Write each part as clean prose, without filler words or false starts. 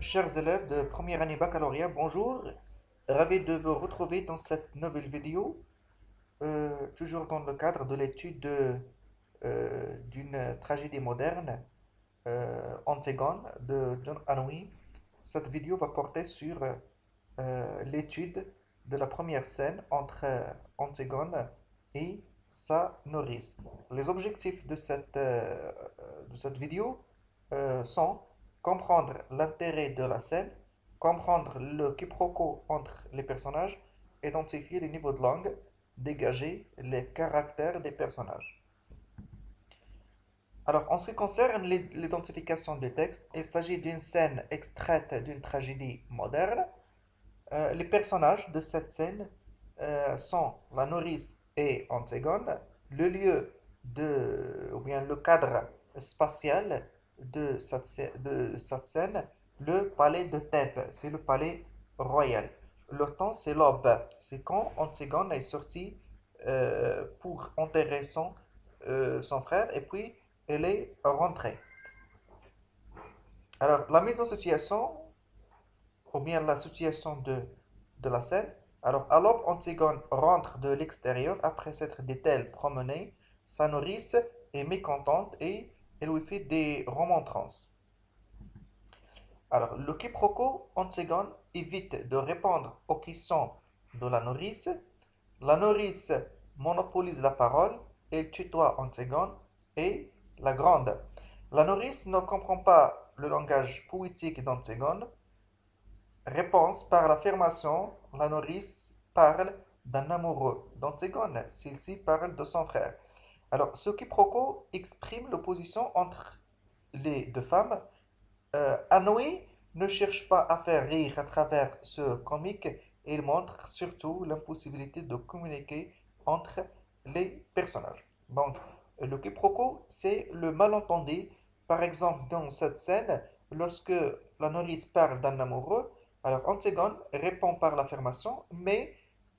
Chers élèves de première année baccalauréat, bonjour. Ravi de vous retrouver dans cette nouvelle vidéo, toujours dans le cadre de l'étude d'une tragédie moderne, Antigone de John Anouilh. Cette vidéo va porter sur l'étude de la première scène entre Antigone et sa nourrice. Les objectifs de cette vidéo sont comprendre l'intérêt de la scène, comprendre le quiproquo entre les personnages, identifier les niveaux de langue, dégager les caractères des personnages. Alors, en ce qui concerne l'identification du texte, il s'agit d'une scène extraite d'une tragédie moderne. Les personnages de cette scène sont la nourrice et Antigone. Le lieu ou bien le cadre spatial de cette scène, le palais de Thèbes, c'est le palais royal. Le temps, c'est l'aube, c'est quand Antigone est sortie pour enterrer son frère et puis elle est rentrée. Alors, la mise en situation ou bien la situation de la scène. Alors Antigone rentre de l'extérieur après s'être dit-elle promenée. Sa nourrice est mécontente et elle lui fait des remontrances. Alors, le quiproquo, Antigone évite de répondre aux questions de la nourrice. La nourrice monopolise la parole, elle tutoie Antigone et la grande. La nourrice ne comprend pas le langage poétique d'Antigone. Réponse par l'affirmation, la nourrice parle d'un amoureux d'Antigone, celle-ci parle de son frère. Alors, ce quiproquo exprime l'opposition entre les deux femmes. Anouilh ne cherche pas à faire rire à travers ce comique, il montre surtout l'impossibilité de communiquer entre les personnages. Donc, le quiproquo, c'est le malentendu. Par exemple, dans cette scène, lorsque la nourrice parle d'un amoureux, alors Antigone répond par l'affirmation, mais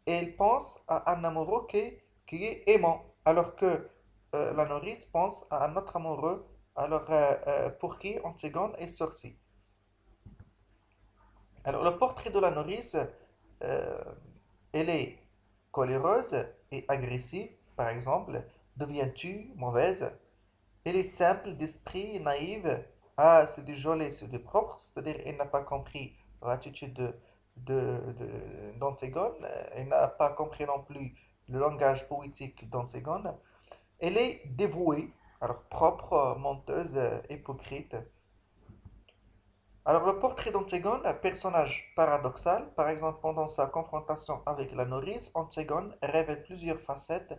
elle pense à un amoureux qui est aimant, alors que la nourrice pense à un autre amoureux pour qui Antigone est sortie. Alors, le portrait de la nourrice, euh, elle est coléreuse et agressive, par exemple. Deviens-tu mauvaise? Elle est simple d'esprit, naïve. Ah, c'est du joli, c'est du propre. C'est-à-dire, elle n'a pas compris l'attitude d'Antigone. Elle n'a pas compris non plus le langage poétique d'Antigone. Elle est dévouée, alors propre, menteuse, hypocrite. Alors, le portrait d'Antigone, un personnage paradoxal, par exemple pendant sa confrontation avec la nourrice, Antigone révèle plusieurs facettes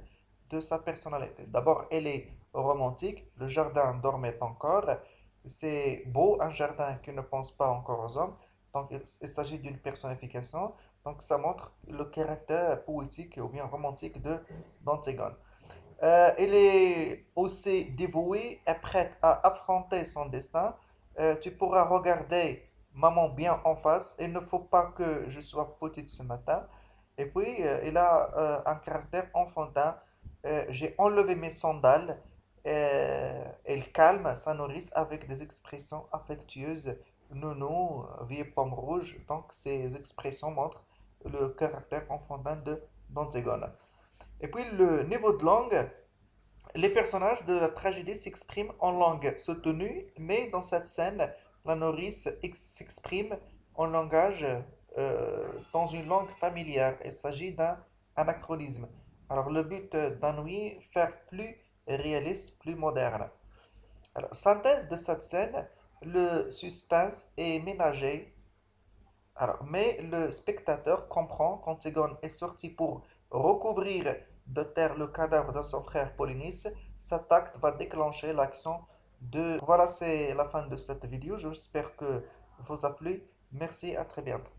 de sa personnalité. D'abord, elle est romantique, le jardin dormait encore, c'est beau un jardin qui ne pense pas encore aux hommes, donc il s'agit d'une personnification, donc ça montre le caractère poétique ou bien romantique d'Antigone. Elle est aussi dévouée et prête à affronter son destin. Tu pourras regarder maman bien en face. Il ne faut pas que je sois petite ce matin. Et puis, elle a un caractère enfantin. J'ai enlevé mes sandales. Elle calme sa nourrice avec des expressions affectueuses. Nounou, vieille pomme rouge. Donc, ces expressions montrent le caractère enfantin d'Antigone. Et puis, le niveau de langue. Les personnages de la tragédie s'expriment en langue soutenue, mais dans cette scène, la nourrice s'exprime en langage, dans une langue familière. Il s'agit d'un anachronisme. Alors, le but d'Anouilh, faire plus réaliste, plus moderne. Alors, synthèse de cette scène, le suspense est ménagé alors, mais le spectateur comprend qu'Antigone est sorti pour recouvrir de terre le cadavre de son frère Polynice. Cet acte va déclencher l'action de... Voilà, c'est la fin de cette vidéo. J'espère que vous a plu. Merci, à très bientôt.